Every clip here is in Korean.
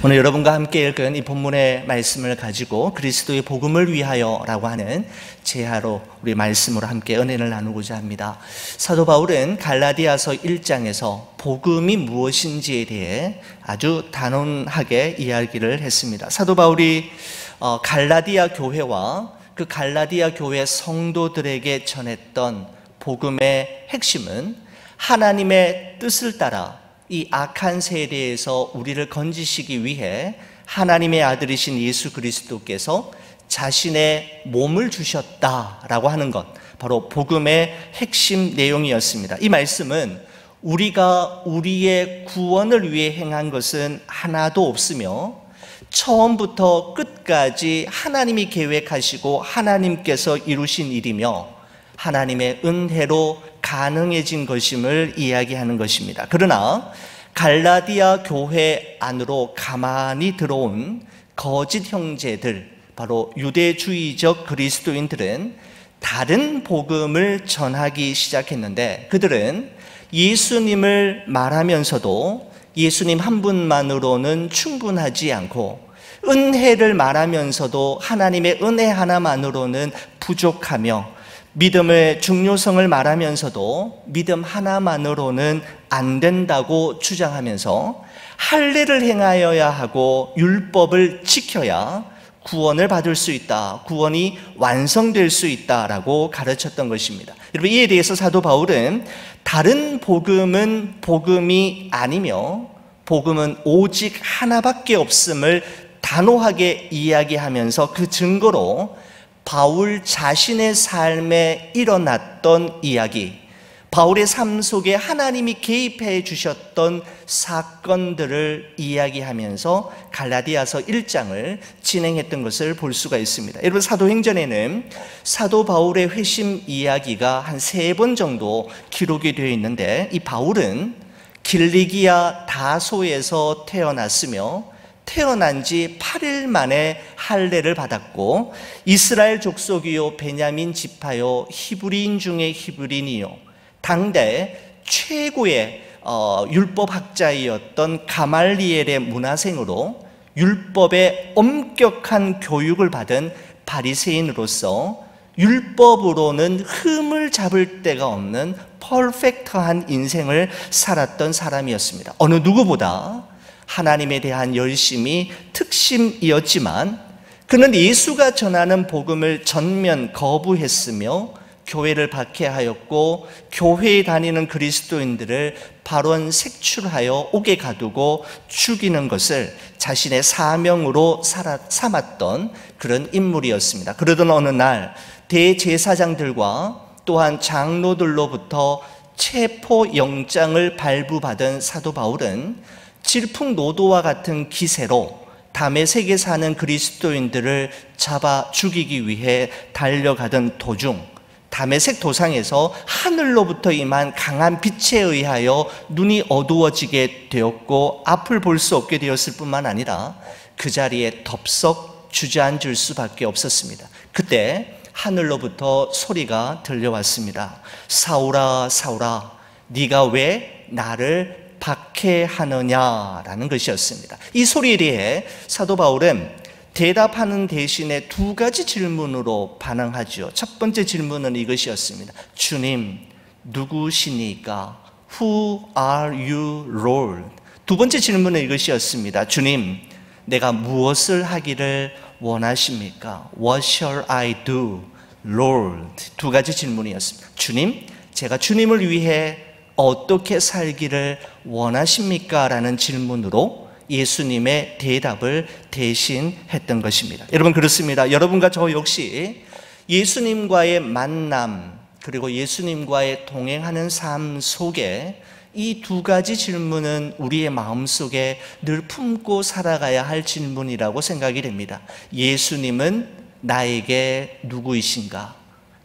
오늘 여러분과 함께 읽은 이 본문의 말씀을 가지고 그리스도의 복음을 위하여라고 하는 제하로 우리 말씀으로 함께 은혜를 나누고자 합니다. 사도 바울은 갈라디아서 1장에서 복음이 무엇인지에 대해 아주 단언하게 이야기를 했습니다. 사도 바울이 갈라디아 교회와 그 갈라디아 교회 성도들에게 전했던 복음의 핵심은 하나님의 뜻을 따라 이 악한 세대에서 우리를 건지시기 위해 하나님의 아들이신 예수 그리스도께서 자신의 몸을 주셨다라고 하는 것, 바로 복음의 핵심 내용이었습니다. 이 말씀은 우리가 우리의 구원을 위해 행한 것은 하나도 없으며 처음부터 끝까지 하나님이 계획하시고 하나님께서 이루신 일이며 하나님의 은혜로 가능해진 것임을 이야기하는 것입니다. 그러나 갈라디아 교회 안으로 가만히 들어온 거짓 형제들, 바로 유대주의적 그리스도인들은 다른 복음을 전하기 시작했는데, 그들은 예수님을 말하면서도 예수님 한 분만으로는 충분하지 않고 은혜를 말하면서도 하나님의 은혜 하나만으로는 부족하며 믿음의 중요성을 말하면서도 믿음 하나만으로는 안 된다고 주장하면서 할례를 행하여야 하고 율법을 지켜야 구원을 받을 수 있다, 구원이 완성될 수 있다라고 가르쳤던 것입니다. 여러분, 이에 대해서 사도 바울은 다른 복음은 복음이 아니며 복음은 오직 하나밖에 없음을 단호하게 이야기하면서 그 증거로 바울 자신의 삶에 일어났던 이야기, 바울의 삶 속에 하나님이 개입해 주셨던 사건들을 이야기하면서 갈라디아서 1장을 진행했던 것을 볼 수가 있습니다. 여러분, 사도행전에는 사도 바울의 회심 이야기가 한 3번 정도 기록이 되어 있는데, 이 바울은 길리기아 다소에서 태어났으며 태어난 지 8일 만에 할례를 받았고 이스라엘 족속이요 베냐민 지파요 히브리인 중에 히브리인이요 당대 최고의 율법학자이었던 가말리엘의 문화생으로 율법의 엄격한 교육을 받은 바리새인으로서 율법으로는 흠을 잡을 데가 없는 퍼펙트한 인생을 살았던 사람이었습니다. 어느 누구보다 하나님에 대한 열심이 특심이었지만 그는 예수가 전하는 복음을 전면 거부했으며 교회를 박해하였고 교회에 다니는 그리스도인들을 발원 색출하여 옥에 가두고 죽이는 것을 자신의 사명으로 삼았던 그런 인물이었습니다. 그러던 어느 날 대제사장들과 또한 장로들로부터 체포영장을 발부받은 사도 바울은 질풍노도와 같은 기세로 다메섹에 사는 그리스도인들을 잡아 죽이기 위해 달려가던 도중 다메섹 도상에서 하늘로부터 임한 강한 빛에 의하여 눈이 어두워지게 되었고 앞을 볼 수 없게 되었을 뿐만 아니라 그 자리에 덥석 주저앉을 수밖에 없었습니다. 그때 하늘로부터 소리가 들려왔습니다. 사울아 사울아, 네가 왜 나를 박해하느냐라는 것이었습니다. 이 소리에 대해 사도 바울은 대답하는 대신에 2가지 질문으로 반응하죠. 첫 번째 질문은 이것이었습니다. 주님, 누구시니까? Who are you, Lord? 두 번째 질문은 이것이었습니다. 주님, 내가 무엇을 하기를 원하십니까? What shall I do, Lord? 2가지 질문이었습니다. 주님, 제가 주님을 위해 어떻게 살기를 원하십니까? 라는 질문으로 예수님의 대답을 대신했던 것입니다. 여러분, 그렇습니다. 여러분과 저 역시 예수님과의 만남 그리고 예수님과의 동행하는 삶 속에 이 2가지 질문은 우리의 마음속에 늘 품고 살아가야 할 질문이라고 생각이 됩니다. 예수님은 나에게 누구이신가?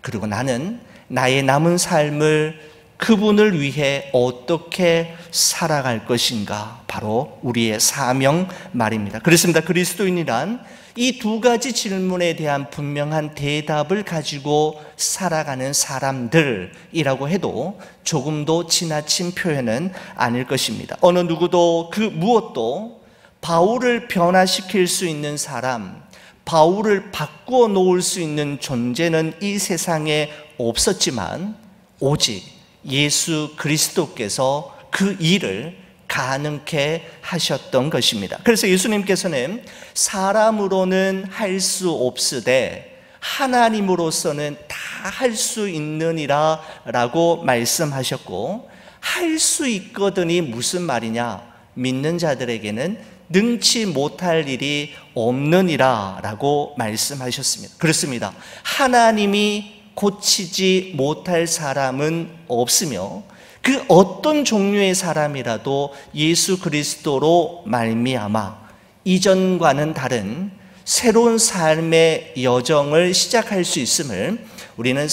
그리고 나는 나의 남은 삶을 그분을 위해 어떻게 살아갈 것인가? 바로 우리의 사명 말입니다. 그렇습니다. 그리스도인이란 이 2가지 질문에 대한 분명한 대답을 가지고 살아가는 사람들이라고 해도 조금도 지나친 표현은 아닐 것입니다. 어느 누구도 그 무엇도 바울을 변화시킬 수 있는 사람, 바울을 바꾸어 놓을 수 있는 존재는 이 세상에 없었지만 오직 예수 그리스도께서 그 일을 가능케 하셨던 것입니다. 그래서 예수님께서는 사람으로는 할 수 없으되 하나님으로서는 다 할 수 있느니라 라고 말씀하셨고, 할 수 있거든이 무슨 말이냐? 믿는 자들에게는 능치 못할 일이 없느니라 라고 말씀하셨습니다. 그렇습니다. 하나님이 고치지 못할 사람은 없으며 그 어떤 종류의 사람이라도 예수 그리스도로 말미암아 이전과는 다른 새로운 삶의 여정을 시작할 수 있음을 우리는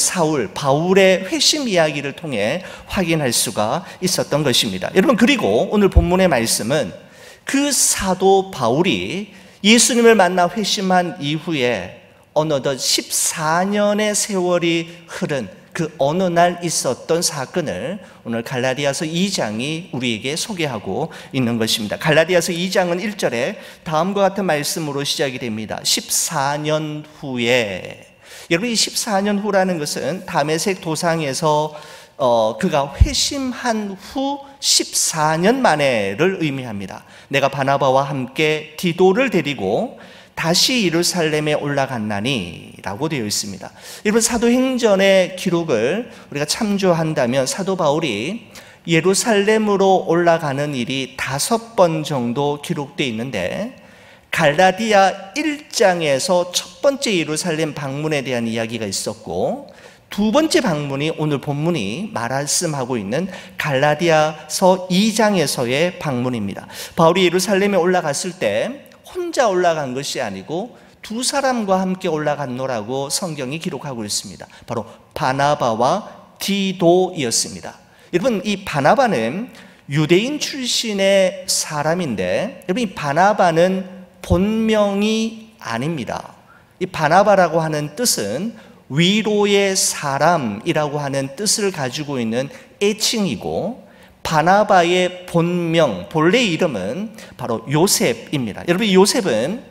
바울의 회심 이야기를 통해 확인할 수가 있었던 것입니다. 여러분, 그리고 오늘 본문의 말씀은 그 사도 바울이 예수님을 만나 회심한 이후에 어느덧 14년의 세월이 흐른 그 어느 날 있었던 사건을 오늘 갈라디아서 2장이 우리에게 소개하고 있는 것입니다. 갈라디아서 2장은 1절에 다음과 같은 말씀으로 시작이 됩니다. 14년 후에. 여러분, 이 14년 후라는 것은 다메섹 도상에서 그가 회심한 후 14년 만에를 의미합니다. 내가 바나바와 함께 디도를 데리고 다시 예루살렘에 올라갔나니 라고 되어 있습니다. 여러분, 사도행전의 기록을 우리가 참조한다면 사도 바울이 예루살렘으로 올라가는 일이 5번 정도 기록되어 있는데, 갈라디아 1장에서 첫 번째 예루살렘 방문에 대한 이야기가 있었고, 두 번째 방문이 오늘 본문이 말씀하고 있는 갈라디아서 2장에서의 방문입니다. 바울이 예루살렘에 올라갔을 때 혼자 올라간 것이 아니고 두 사람과 함께 올라갔노라고 성경이 기록하고 있습니다. 바로 바나바와 디도이었습니다. 여러분, 이 바나바는 유대인 출신의 사람인데, 여러분, 이 바나바는 본명이 아닙니다. 이 바나바라고 하는 뜻은 위로의 사람이라고 하는 뜻을 가지고 있는 애칭이고, 바나바의 본명, 본래 이름은 바로 요셉입니다. 여러분, 요셉은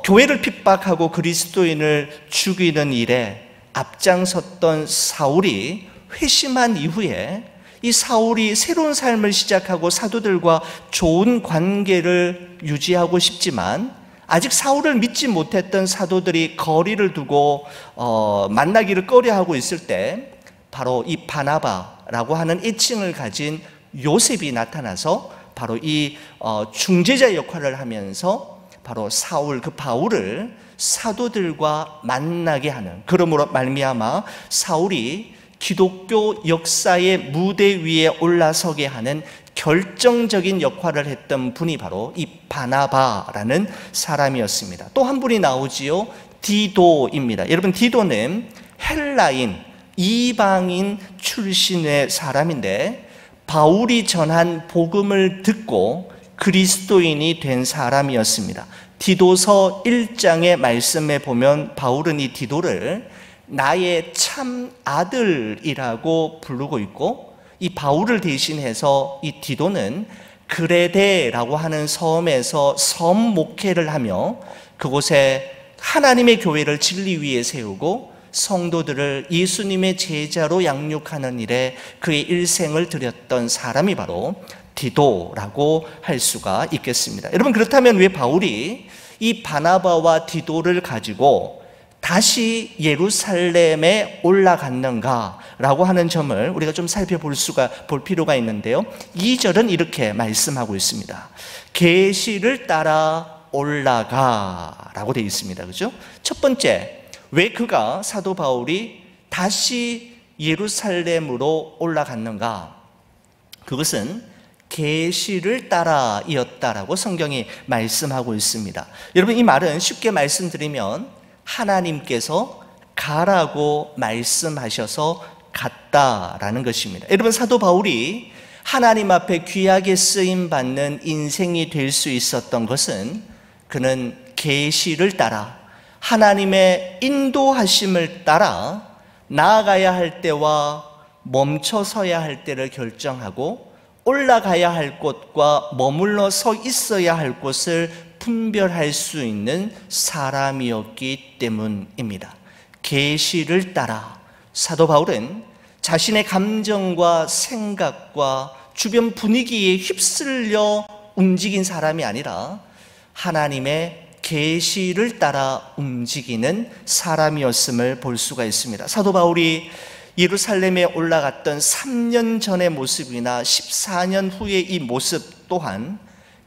교회를 핍박하고 그리스도인을 죽이는 일에 앞장섰던 사울이 회심한 이후에 이 사울이 새로운 삶을 시작하고 사도들과 좋은 관계를 유지하고 싶지만 아직 사울을 믿지 못했던 사도들이 거리를 두고 만나기를 꺼려하고 있을 때 바로 이 바나바라고 하는 애칭을 가진 요셉이 나타나서 바로 이 중재자 역할을 하면서 바로 그 바울을 사도들과 만나게 하는, 그러므로 말미암아 사울이 기독교 역사의 무대 위에 올라서게 하는 결정적인 역할을 했던 분이 바로 이 바나바라는 사람이었습니다. 또 한 분이 나오지요. 디도입니다. 여러분, 디도는 헬라인, 이방인 출신의 사람인데 바울이 전한 복음을 듣고 그리스도인이 된 사람이었습니다. 디도서 1장의 말씀에 보면 바울은 이 디도를 나의 참 아들이라고 부르고 있고, 이 바울을 대신해서 이 디도는 그레데라고 하는 섬에서 섬 목회를 하며 그곳에 하나님의 교회를 진리 위에 세우고 성도들을 예수님의 제자로 양육하는 일에 그의 일생을 들였던 사람이 바로 디도라고 할 수가 있겠습니다. 여러분, 그렇다면 왜 바울이 이 바나바와 디도를 가지고 다시 예루살렘에 올라갔는가라고 하는 점을 우리가 좀 볼 필요가 있는데요. 2절은 이렇게 말씀하고 있습니다. 계시를 따라 올라가라고 되어 있습니다. 그죠? 첫 번째, 왜 사도 바울이 다시 예루살렘으로 올라갔는가? 그것은 계시를 따라이었다라고 성경이 말씀하고 있습니다. 여러분, 이 말은 쉽게 말씀드리면 하나님께서 가라고 말씀하셔서 갔다라는 것입니다. 여러분, 사도 바울이 하나님 앞에 귀하게 쓰임 받는 인생이 될 수 있었던 것은 그는 계시를 따라, 하나님의 인도하심을 따라 나아가야 할 때와 멈춰서야 할 때를 결정하고 올라가야 할 곳과 머물러 서 있어야 할 곳을 분별할 수 있는 사람이었기 때문입니다. 계시를 따라 사도 바울은 자신의 감정과 생각과 주변 분위기에 휩쓸려 움직인 사람이 아니라 하나님의 계시를 따라 움직이는 사람이었음을 볼 수가 있습니다. 사도 바울이 예루살렘에 올라갔던 3년 전의 모습이나 14년 후의 이 모습 또한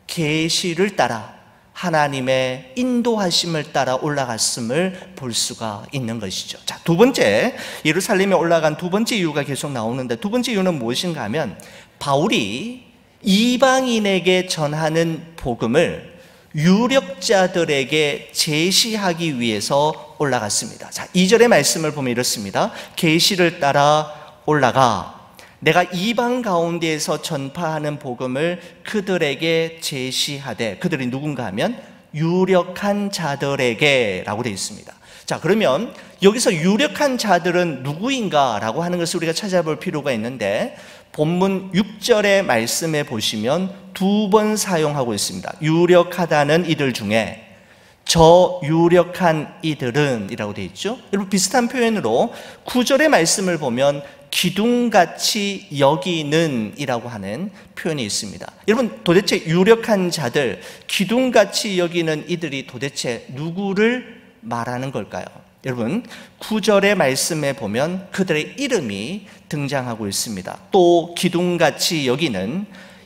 계시를 따라 하나님의 인도하심을 따라 올라갔음을 볼 수가 있는 것이죠. 자, 두 번째, 예루살렘에 올라간 두 번째 이유가 계속 나오는데, 두 번째 이유는 무엇인가 하면 바울이 이방인에게 전하는 복음을 유력자들에게 제시하기 위해서 올라갔습니다. 자, 2절의 말씀을 보면 이렇습니다. 계시를 따라 올라가 내가 이방 가운데에서 전파하는 복음을 그들에게 제시하되, 그들이 누군가 하면 유력한 자들에게 라고 되어 있습니다. 자, 그러면 여기서 유력한 자들은 누구인가 라고 하는 것을 우리가 찾아볼 필요가 있는데, 본문 6절의 말씀에 보시면 두 번 사용하고 있습니다. 유력하다는 이들 중에 저 유력한 이들은 이라고 되어 있죠. 여러분, 비슷한 표현으로 9절의 말씀을 보면 기둥같이 여기는 이라고 하는 표현이 있습니다. 여러분, 도대체 유력한 자들, 기둥같이 여기는 이들이 도대체 누구를 말하는 걸까요? 여러분, 9절의 말씀에 보면 그들의 이름이 등장하고 있습니다. 또 기둥같이 여기는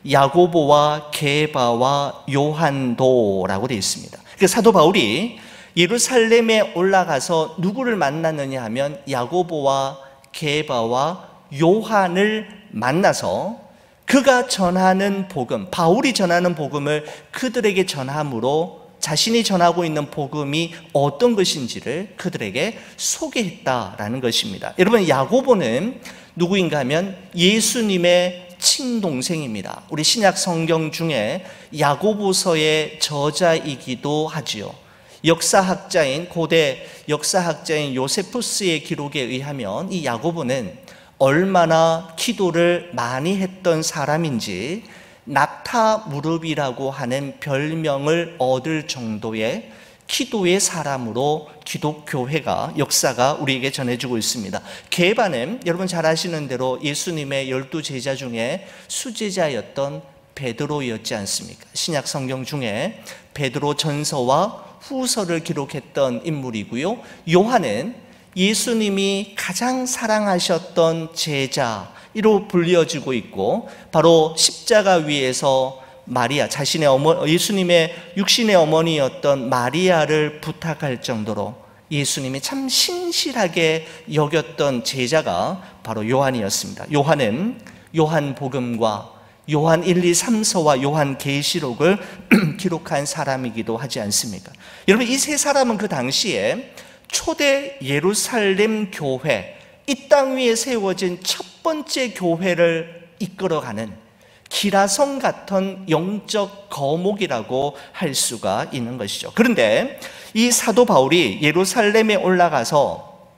야고보와 게바와 요한도라고 되어 있습니다. 사도 바울이 예루살렘에 올라가서 누구를 만났느냐 하면 야고보와 게바와 요한을 만나서 그가 전하는 복음, 바울이 전하는 복음을 그들에게 전함으로 자신이 전하고 있는 복음이 어떤 것인지를 그들에게 소개했다라는 것입니다. 여러분, 야고보는 누구인가 하면 예수님의 친동생입니다. 우리 신약 성경 중에 야고보서의 저자이기도 하지요. 고대 역사학자인 요세푸스의 기록에 의하면 이 야고보는 얼마나 기도를 많이 했던 사람인지 낙타 무릎이라고 하는 별명을 얻을 정도의 기도의 사람으로 기독교회가 역사가 우리에게 전해주고 있습니다. 게바는 여러분 잘 아시는 대로 예수님의 12제자 중에 수제자였던 베드로였지 않습니까? 신약 성경 중에 베드로 전서와 후서를 기록했던 인물이고요. 요한은 예수님이 가장 사랑하셨던 제자로 불려지고 있고, 바로 십자가 위에서 마리아, 예수님의 육신의 어머니였던 마리아를 부탁할 정도로 예수님이 참 신실하게 여겼던 제자가 바로 요한이었습니다. 요한은 요한복음과 요한 1, 2, 3서와 요한 계시록을 기록한 사람이기도 하지 않습니까? 여러분, 이 세 사람은 그 당시에 초대 예루살렘 교회, 이 땅 위에 세워진 첫 번째 교회를 이끌어가는 기라성 같은 영적 거목이라고 할 수가 있는 것이죠. 그런데 이 사도 바울이 예루살렘에 올라가서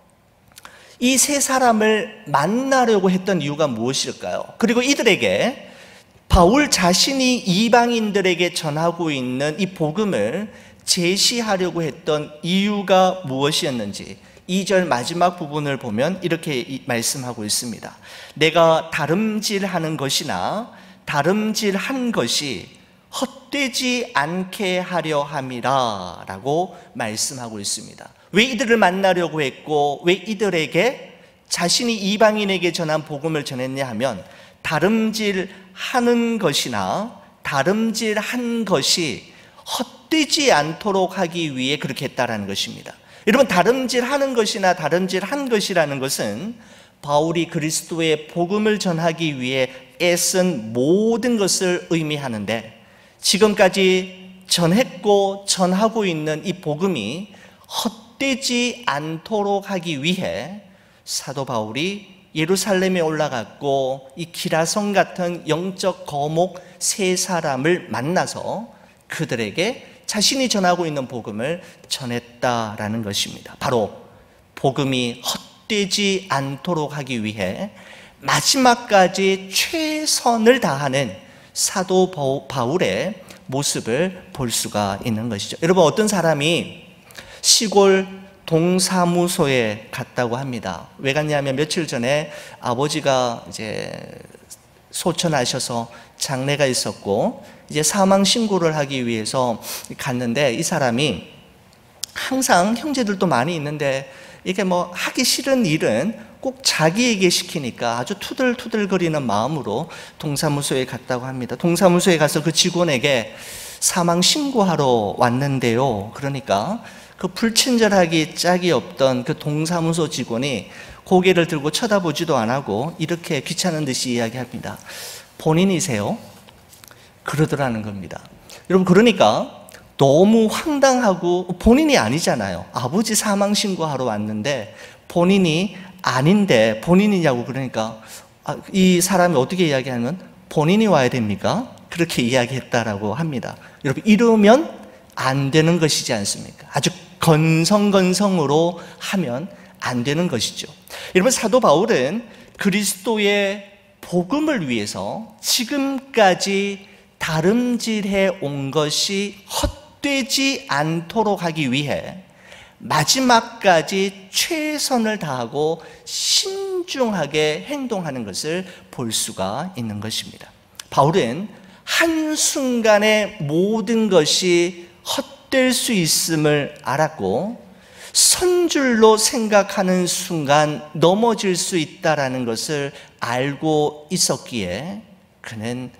이 세 사람을 만나려고 했던 이유가 무엇일까요? 그리고 이들에게 바울 자신이 이방인들에게 전하고 있는 이 복음을 제시하려고 했던 이유가 무엇이었는지 2절 마지막 부분을 보면 이렇게 말씀하고 있습니다. 내가 다름질하는 것이나 다름질한 것이 헛되지 않게 하려 함이라 라고 말씀하고 있습니다. 왜 이들을 만나려고 했고 왜 이들에게 자신이 이방인에게 전한 복음을 전했냐 하면 다름질하는 것이나 다름질한 것이 헛되지 않도록 하기 위해 그렇게 했다라는 것입니다. 여러분, 다름질하는 것이나 다름질한 것이라는 것은 바울이 그리스도의 복음을 전하기 위해 애쓴 모든 것을 의미하는데, 지금까지 전했고 전하고 있는 이 복음이 헛되지 않도록 하기 위해 사도 바울이 예루살렘에 올라갔고 이 기라성 같은 영적 거목 세 사람을 만나서 그들에게 자신이 전하고 있는 복음을 전했다라는 것입니다. 바로 복음이 헛되지 않도록 하기 위해 마지막까지 최선을 다하는 사도 바울의 모습을 볼 수가 있는 것이죠. 여러분, 어떤 사람이 시골 동사무소에 갔다고 합니다. 왜 갔냐면 며칠 전에 아버지가 이제 소천하셔서 장례가 있었고 이제 사망 신고를 하기 위해서 갔는데, 이 사람이 항상 형제들도 많이 있는데 이게 뭐 하기 싫은 일은 꼭 자기에게 시키니까 아주 투덜투덜거리는 마음으로 동사무소에 갔다고 합니다. 동사무소에 가서 그 직원에게 사망 신고하러 왔는데요. 그러니까 그 불친절하기 짝이 없던 그 동사무소 직원이 고개를 들고 쳐다보지도 안 하고 이렇게 귀찮은 듯이 이야기합니다. 본인이세요? 그러더라는 겁니다. 여러분, 그러니까 너무 황당하고, 본인이 아니잖아요. 아버지 사망 신고하러 왔는데 본인이 아닌데 본인이냐고. 그러니까 이 사람이 어떻게 이야기하면 본인이 와야 됩니까? 그렇게 이야기했다라고 합니다. 여러분, 이러면 안 되는 것이지 않습니까? 아주 건성건성으로 하면 안 되는 것이죠. 여러분, 사도 바울은 그리스도의 복음을 위해서 지금까지 다름질해 온 것이 헛되지 않도록 하기 위해 마지막까지 최선을 다하고 신중하게 행동하는 것을 볼 수가 있는 것입니다. 바울은 한순간에 모든 것이 헛될 수 있음을 알았고, 선줄로 생각하는 순간 넘어질 수 있다는 것을 알고 있었기에 그는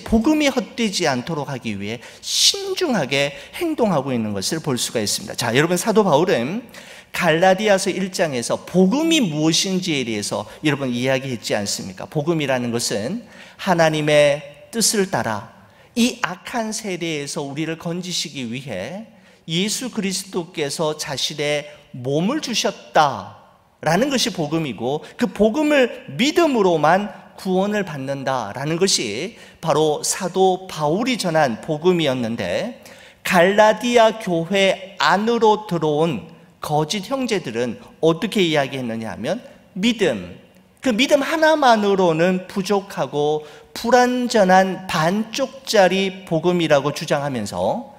복음이 헛되지 않도록 하기 위해 신중하게 행동하고 있는 것을 볼 수가 있습니다. 자, 여러분, 사도 바울은 갈라디아서 1장에서 복음이 무엇인지에 대해서 여러분 이야기했지 않습니까? 복음이라는 것은 하나님의 뜻을 따라 이 악한 세대에서 우리를 건지시기 위해 예수 그리스도께서 자신의 몸을 주셨다라는 것이 복음이고, 그 복음을 믿음으로만 구원을 받는다라는 것이 바로 사도 바울이 전한 복음이었는데, 갈라디아 교회 안으로 들어온 거짓 형제들은 어떻게 이야기했느냐 하면 믿음, 그 믿음 하나만으로는 부족하고 불완전한 반쪽짜리 복음이라고 주장하면서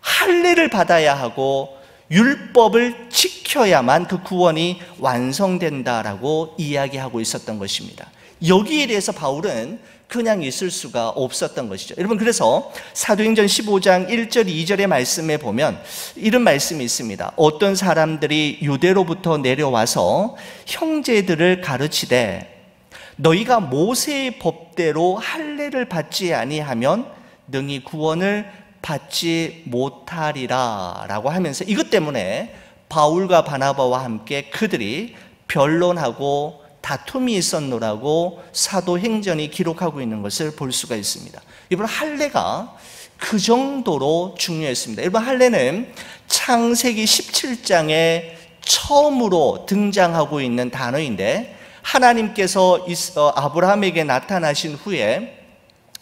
할례를 받아야 하고 율법을 지켜야만 그 구원이 완성된다라고 이야기하고 있었던 것입니다. 여기에 대해서 바울은 그냥 있을 수가 없었던 것이죠. 여러분, 그래서 사도행전 15장 1절 2절의 말씀에 보면 이런 말씀이 있습니다. 어떤 사람들이 유대로부터 내려와서 형제들을 가르치되 너희가 모세의 법대로 할례를 받지 아니하면 능히 구원을 받지 못하리라 라고 하면서, 이것 때문에 바울과 바나바와 함께 그들이 변론하고 다툼이 있었노라고 사도행전이 기록하고 있는 것을 볼 수가 있습니다. 여러분, 할례가 그 정도로 중요했습니다. 여러분, 할례는 창세기 17장에 처음으로 등장하고 있는 단어인데, 하나님께서 아브라함에게 나타나신 후에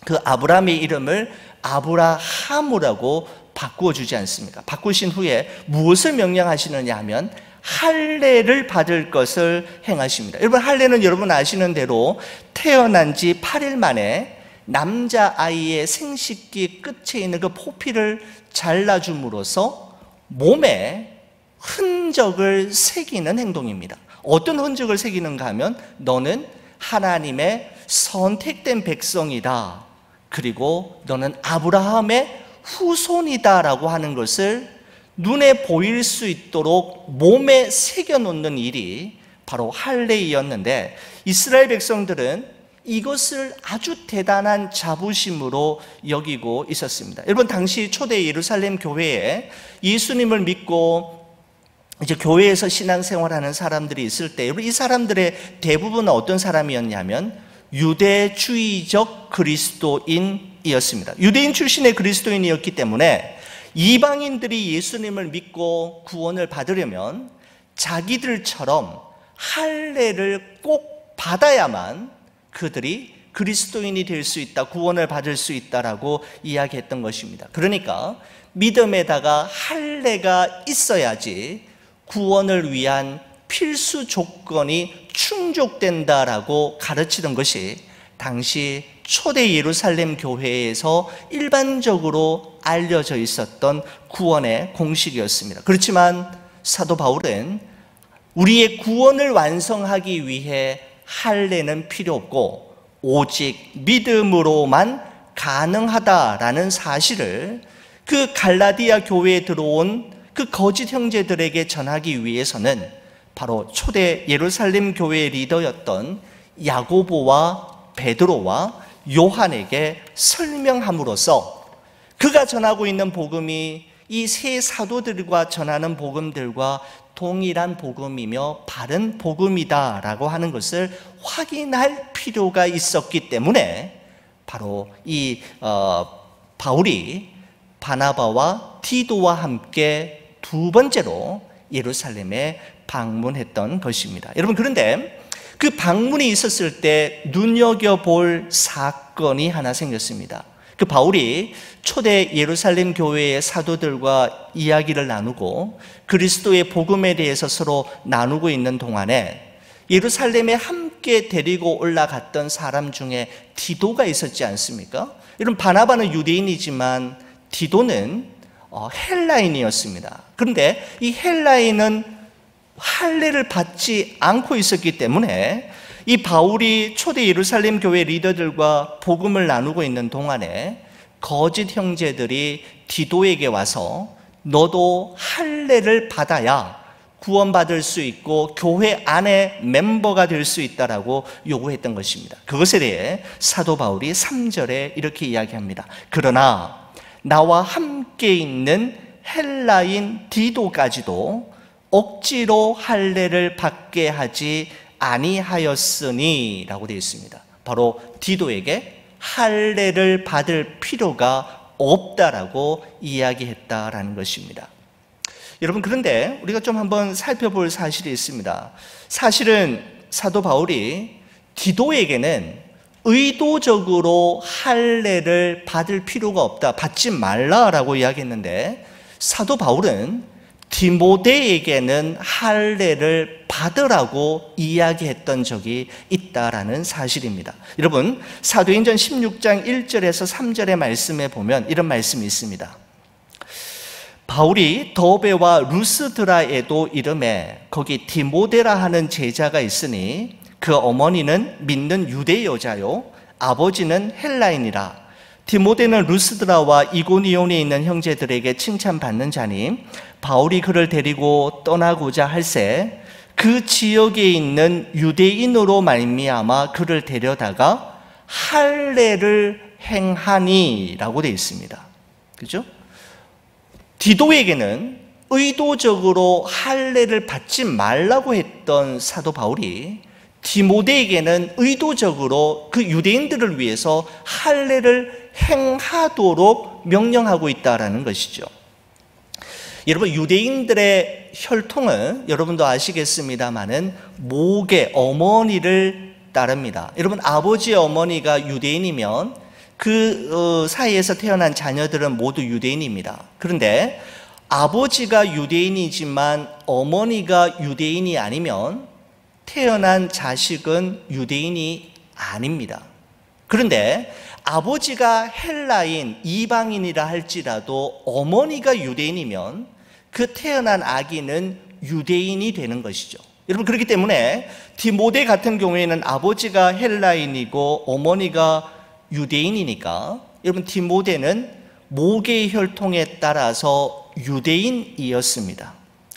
그 아브라함의 이름을 아브라함이라고 바꾸어주지 않습니까? 바꾸신 후에 무엇을 명령하시느냐 하면 할례를 받을 것을 행하십니다. 여러분, 할례는 여러분 아시는 대로 태어난 지 8일 만에 남자아이의 생식기 끝에 있는 그 포피를 잘라줌으로써 몸에 흔적을 새기는 행동입니다. 어떤 흔적을 새기는가 하면 너는 하나님의 선택된 백성이다, 그리고 너는 아브라함의 후손이다 라고 하는 것을 눈에 보일 수 있도록 몸에 새겨놓는 일이 바로 할례이었는데, 이스라엘 백성들은 이것을 아주 대단한 자부심으로 여기고 있었습니다. 여러분, 당시 초대 예루살렘 교회에 예수님을 믿고 이제 교회에서 신앙생활하는 사람들이 있을 때, 이 사람들의 대부분은 어떤 사람이었냐면 유대주의적 그리스도인이었습니다. 유대인 출신의 그리스도인이었기 때문에 이방인들이 예수님을 믿고 구원을 받으려면 자기들처럼 할례를 꼭 받아야만 그들이 그리스도인이 될 수 있다, 구원을 받을 수 있다라고 이야기했던 것입니다. 그러니까 믿음에다가 할례가 있어야지 구원을 위한 필수 조건이 충족된다라고 가르치던 것이 당시 초대 예루살렘 교회에서 일반적으로 알려져 있었던 구원의 공식이었습니다. 그렇지만 사도 바울은 우리의 구원을 완성하기 위해 할례는 필요 없고 오직 믿음으로만 가능하다라는 사실을 그 갈라디아 교회에 들어온 그 거짓 형제들에게 전하기 위해서는 바로 초대 예루살렘 교회의 리더였던 야고보와 베드로와 요한에게 설명함으로써 그가 전하고 있는 복음이 이 세 사도들과 전하는 복음들과 동일한 복음이며 바른 복음이다라고 하는 것을 확인할 필요가 있었기 때문에 바로 이 바울이 바나바와 디도와 함께 두 번째로 예루살렘에 방문했던 것입니다. 여러분, 그런데 그 방문이 있었을 때 눈여겨볼 사건이 하나 생겼습니다. 그 바울이 초대 예루살렘 교회의 사도들과 이야기를 나누고 그리스도의 복음에 대해서 서로 나누고 있는 동안에 예루살렘에 함께 데리고 올라갔던 사람 중에 디도가 있었지 않습니까? 이런 바나바는 유대인이지만 디도는 헬라인이었습니다. 그런데 이 헬라인은 할례를 받지 않고 있었기 때문에 이 바울이 초대 예루살렘 교회 리더들과 복음을 나누고 있는 동안에 거짓 형제들이 디도에게 와서 너도 할례를 받아야 구원받을 수 있고 교회 안에 멤버가 될 수 있다라고 요구했던 것입니다. 그것에 대해 사도 바울이 3절에 이렇게 이야기합니다. 그러나 나와 함께 있는 헬라인 디도까지도 억지로 할례를 받게 하지 아니하였으니 라고 되어 있습니다. 바로 디도에게 할례를 받을 필요가 없다라고 이야기했다라는 것입니다. 여러분, 그런데 우리가 좀 한번 살펴볼 사실이 있습니다. 사실은 사도 바울이 디도에게는 의도적으로 할례를 받을 필요가 없다, 받지 말라라고 이야기했는데 사도 바울은 디모데에게는 할례를 받으라고 이야기했던 적이 있다라는 사실입니다. 여러분, 사도행전 16장 1절에서 3절의 말씀에 보면 이런 말씀이 있습니다. 바울이 더베와 루스드라에도 이름에 거기 디모데라 하는 제자가 있으니 그 어머니는 믿는 유대 여자요 아버지는 헬라인이라. 디모데는 루스드라와 이고니온에 있는 형제들에게 칭찬받는 자니 바울이 그를 데리고 떠나고자 할새 그 지역에 있는 유대인으로 말미암아 그를 데려다가 할례를 행하니라고 되어 있습니다. 그죠? 디도에게는 의도적으로 할례를 받지 말라고 했던 사도 바울이 디모데에게는 의도적으로 그 유대인들을 위해서 할례를 행하도록 명령하고 있다라는 것이죠. 여러분, 유대인들의 혈통은 여러분도 아시겠습니다마는 목의 어머니를 따릅니다. 여러분, 아버지의 어머니가 유대인이면 그 사이에서 태어난 자녀들은 모두 유대인입니다. 그런데 아버지가 유대인이지만 어머니가 유대인이 아니면 태어난 자식은 유대인이 아닙니다. 그런데 아버지가 헬라인, 이방인이라 할지라도 어머니가 유대인이면 그 태어난 아기는 유대인이 되는 것이죠. 여러분, 그렇기 때문에 디모데 같은 경우에는 아버지가 헬라인이고 어머니가 유대인이니까 여러분, 디모데는 모계의 혈통에 따라서 유대인이었습니다.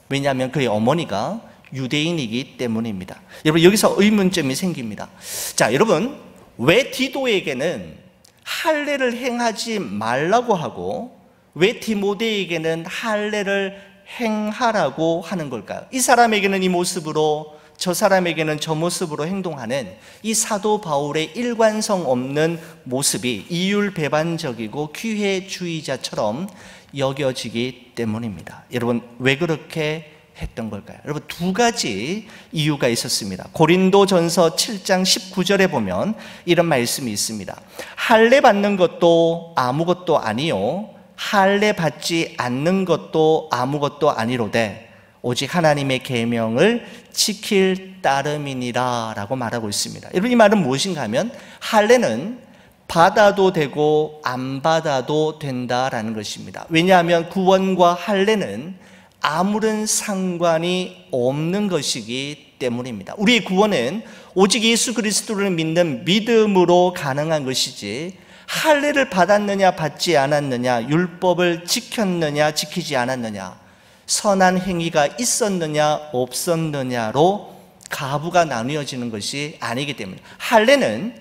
왜냐하면 그의 어머니가 유대인이기 때문입니다. 여러분, 여기서 의문점이 생깁니다. 자, 여러분, 왜 디도에게는 할례를 행하지 말라고 하고 왜 디모데에게는 할례를 행하라고 하는 걸까요? 이 사람에게는 이 모습으로, 저 사람에게는 저 모습으로 행동하는 이 사도 바울의 일관성 없는 모습이 이율배반적이고 기회주의자처럼 여겨지기 때문입니다. 여러분, 왜 그렇게 했던 걸까요? 여러분, 두 가지 이유가 있었습니다. 고린도전서 7장 19절에 보면 이런 말씀이 있습니다. 할례 받는 것도 아무것도 아니요 할례 받지 않는 것도 아무것도 아니로되 오직 하나님의 계명을 지킬 따름이니라 라고 말하고 있습니다. 여러분, 이 말은 무엇인가 하면 할례는 받아도 되고 안 받아도 된다라는 것입니다. 왜냐하면 구원과 할례는 아무런 상관이 없는 것이기 때문입니다. 우리의 구원은 오직 예수 그리스도를 믿는 믿음으로 가능한 것이지, 할례를 받았느냐 받지 않았느냐, 율법을 지켰느냐 지키지 않았느냐, 선한 행위가 있었느냐 없었느냐로 가부가 나뉘어지는 것이 아니기 때문에 할례는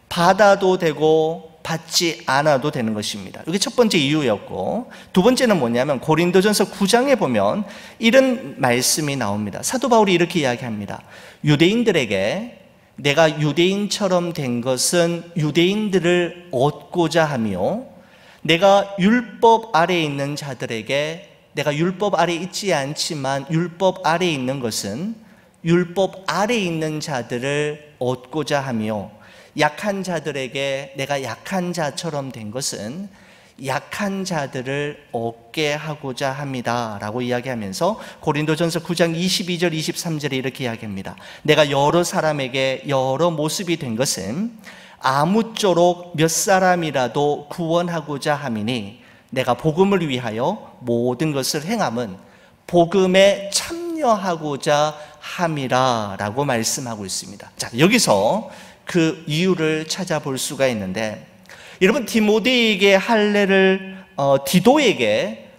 받아도 되고 받지 않아도 되는 것입니다. 이게 첫 번째 이유였고, 두 번째는 뭐냐면 고린도전서 9장에 보면 이런 말씀이 나옵니다. 사도 바울이 이렇게 이야기합니다. 유대인들에게 내가 유대인처럼 된 것은 유대인들을 얻고자 하며, 내가 율법 아래에 있는 자들에게, 내가 율법 아래에 있지 않지만 율법 아래에 있는 것은 율법 아래에 있는 자들을 얻고자 하며, 약한 자들에게 내가 약한 자처럼 된 것은 약한 자들을 얻게 하고자 합니다 라고 이야기하면서 고린도전서 9장 22절 23절에 이렇게 이야기합니다. 내가 여러 사람에게 여러 모습이 된 것은 아무쪼록 몇 사람이라도 구원하고자 함이니, 내가 복음을 위하여 모든 것을 행함은 복음에 참여하고자 함이라 라고 말씀하고 있습니다. 자, 여기서 그 이유를 찾아볼 수가 있는데, 여러분, 디도에게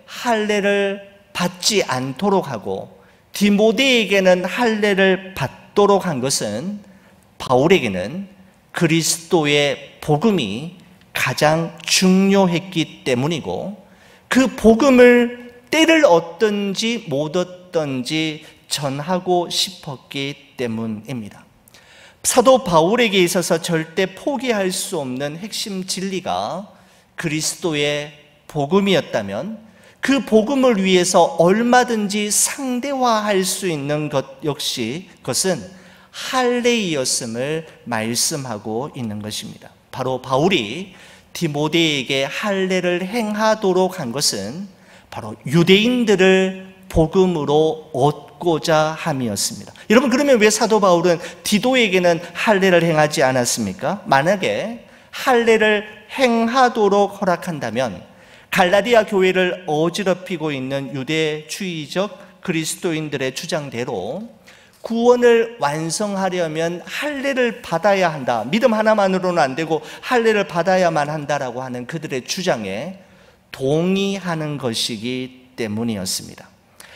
할례를 받지 않도록 하고 디모데에게는 할례를 받도록 한 것은 바울에게는 그리스도의 복음이 가장 중요했기 때문이고, 그 복음을 때를 얻든지 못 얻든지 전하고 싶었기 때문입니다. 사도 바울에게 있어서 절대 포기할 수 없는 핵심 진리가 그리스도의 복음이었다면, 그 복음을 위해서 얼마든지 상대화할 수 있는 것 역시 그것은 할례이었음을 말씀하고 있는 것입니다. 바로 바울이 디모데에게 할례를 행하도록 한 것은 바로 유대인들을 복음으로 얻고자 함이었습니다. 여러분, 그러면 왜 사도 바울은 디도에게는 할례를 행하지 않았습니까? 만약에 할례를 행하도록 허락한다면 갈라디아 교회를 어지럽히고 있는 유대주의적 그리스도인들의 주장대로 구원을 완성하려면 할례를 받아야 한다, 믿음 하나만으로는 안 되고 할례를 받아야만 한다라고 하는 그들의 주장에 동의하는 것이기 때문이었습니다.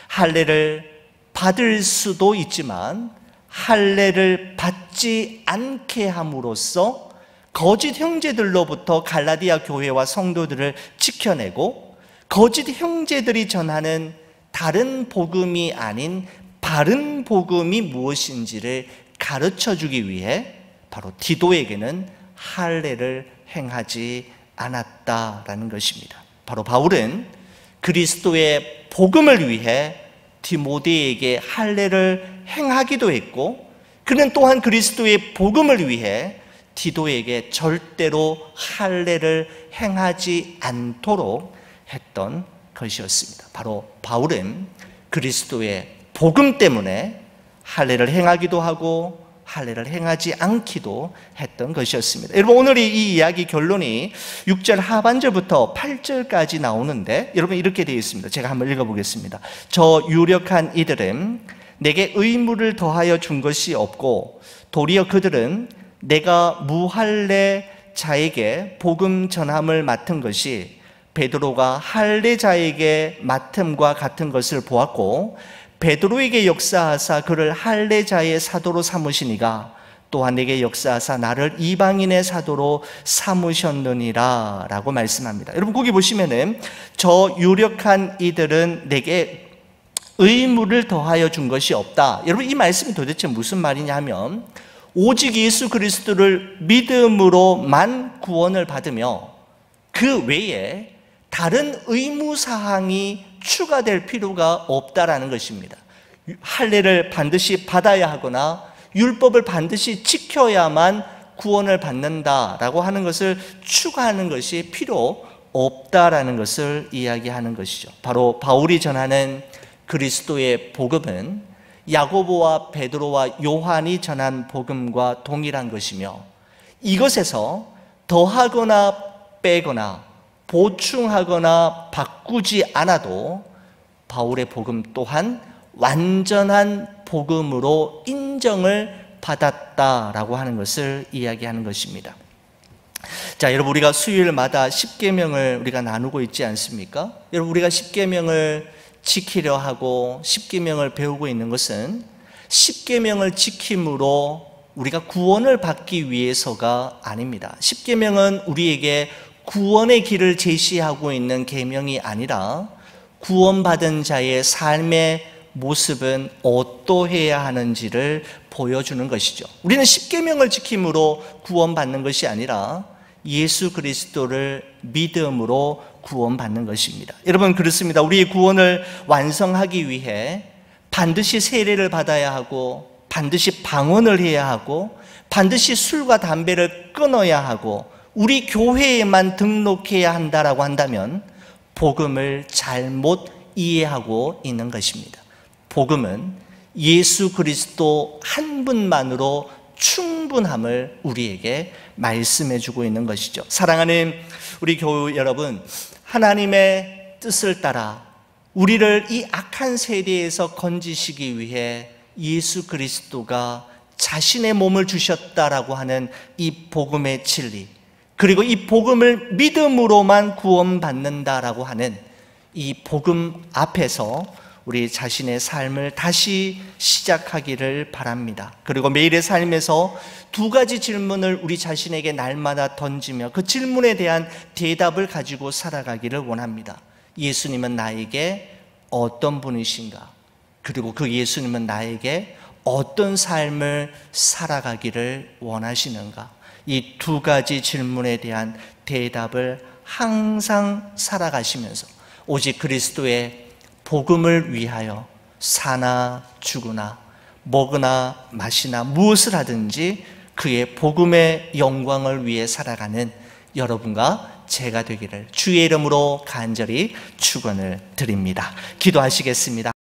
할례를 받을 수도 있지만 할례를 받지 않게 함으로써 거짓 형제들로부터 갈라디아 교회와 성도들을 지켜내고, 거짓 형제들이 전하는 다른 복음이 아닌 바른 복음이 무엇인지를 가르쳐주기 위해 바로 디도에게는 할례를 행하지 않았다라는 것입니다. 바로 바울은 그리스도의 복음을 위해 디모데에게 할례를 행하기도 했고, 그는 또한 그리스도의 복음을 위해 디도에게 절대로 할례를 행하지 않도록 했던 것이었습니다. 바로 바울은 그리스도의 복음 때문에 할례를 행하기도 하고 할례를 행하지 않기도 했던 것이었습니다. 여러분, 오늘 이 이야기 결론이 6절 하반절부터 8절까지 나오는데, 여러분, 이렇게 되어 있습니다. 제가 한번 읽어보겠습니다. 저 유력한 이들은 내게 의무를 더하여 준 것이 없고, 도리어 그들은 내가 무할례자에게 복음 전함을 맡은 것이 베드로가 할례자에게 맡음과 같은 것을 보았고, 베드로에게 역사하사 그를 할례자의 사도로 삼으시니가 또한 내게 역사하사 나를 이방인의 사도로 삼으셨느니라 라고 말씀합니다. 여러분, 거기 보시면은 저 유력한 이들은 내게 의무를 더하여 준 것이 없다. 여러분, 이 말씀이 도대체 무슨 말이냐 하면, 오직 예수 그리스도를 믿음으로만 구원을 받으며 그 외에 다른 의무사항이 추가될 필요가 없다라는 것입니다. 할례를 반드시 받아야 하거나 율법을 반드시 지켜야만 구원을 받는다라고 하는 것을 추가하는 것이 필요 없다라는 것을 이야기하는 것이죠. 바로 바울이 전하는 그리스도의 복음은 야고보와 베드로와 요한이 전한 복음과 동일한 것이며 이것에서 더하거나 빼거나 보충하거나 바꾸지 않아도 바울의 복음 또한 완전한 복음으로 인정을 받았다라고 하는 것을 이야기하는 것입니다. 자, 여러분, 우리가 수요일마다 십계명을 우리가 나누고 있지 않습니까? 여러분, 우리가 십계명을 지키려 하고 십계명을 배우고 있는 것은 십계명을 지킴으로 우리가 구원을 받기 위해서가 아닙니다. 십계명은 우리에게 구원의 길을 제시하고 있는 계명이 아니라 구원받은 자의 삶의 모습은 어떠해야 하는지를 보여주는 것이죠. 우리는 십계명을 지킴으로 구원받는 것이 아니라 예수 그리스도를 믿음으로 구원받는 것입니다. 여러분, 그렇습니다. 우리의 구원을 완성하기 위해 반드시 세례를 받아야 하고 반드시 방언을 해야 하고 반드시 술과 담배를 끊어야 하고 우리 교회에만 등록해야 한다라고 한다면 복음을 잘못 이해하고 있는 것입니다. 복음은 예수 그리스도 한 분만으로 충분함을 우리에게 말씀해 주고 있는 것이죠. 사랑하는 우리 교우 여러분, 하나님의 뜻을 따라 우리를 이 악한 세대에서 건지시기 위해 예수 그리스도가 자신의 몸을 주셨다라고 하는 이 복음의 진리, 그리고 이 복음을 믿음으로만 구원받는다라고 하는 이 복음 앞에서 우리 자신의 삶을 다시 시작하기를 바랍니다. 그리고 매일의 삶에서 두 가지 질문을 우리 자신에게 날마다 던지며 그 질문에 대한 대답을 가지고 살아가기를 원합니다. 예수님은 나에게 어떤 분이신가? 그리고 그 예수님은 나에게 어떤 삶을 살아가기를 원하시는가? 이 두 가지 질문에 대한 대답을 항상 살아가시면서 오직 그리스도의 복음을 위하여 사나 죽으나 먹으나 마시나 무엇을 하든지 그의 복음의 영광을 위해 살아가는 여러분과 제가 되기를 주의 이름으로 간절히 축원을 드립니다. 기도하시겠습니다.